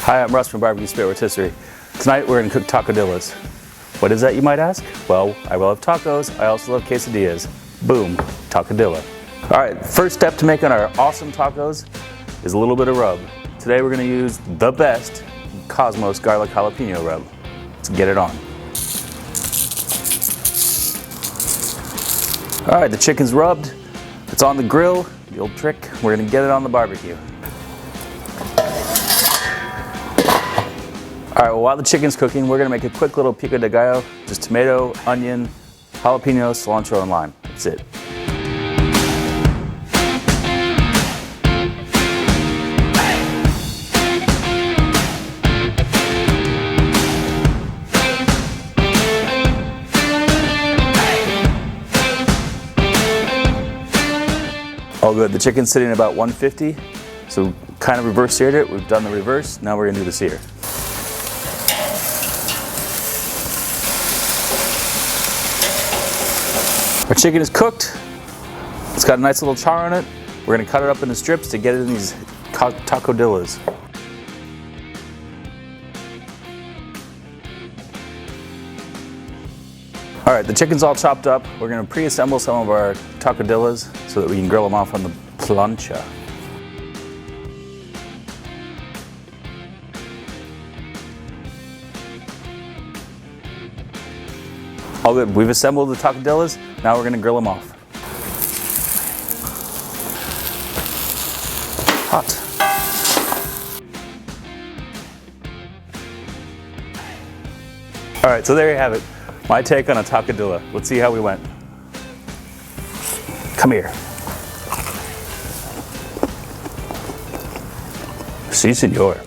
Hi, I'm Russ from bbqspitrotisseries Rotisserie. Tonight we're going to cook tacodillas. What is that, you might ask? Well, I love tacos, I also love quesadillas. Boom, tacodilla. Alright, first step to making our awesome tacos is a little bit of rub. Today we're going to use the best Cosmos garlic jalapeno rub. Let's get it on. Alright, the chicken's rubbed. It's on the grill. The old trick, we're going to get it on the barbecue. Alright, well, while the chicken's cooking, we're going to make a quick little pico de gallo. Just tomato, onion, jalapeno, cilantro, and lime. That's it. All good. The chicken's sitting at about 150, so kind of reverse seared it. We've done the reverse. Now we're going to do the sear. Our chicken is cooked. It's got a nice little char on it. We're going to cut it up into strips to get it in these tacodillas. All right, the chicken's all chopped up. We're going to pre-assemble some of our tacodillas so that we can grill them off on the plancha. All good. We've assembled the tacodillas. Now we're going to grill them off. Hot. All right, so there you have it. My take on a tacodilla. Let's see how we went. Come here. Si, senor.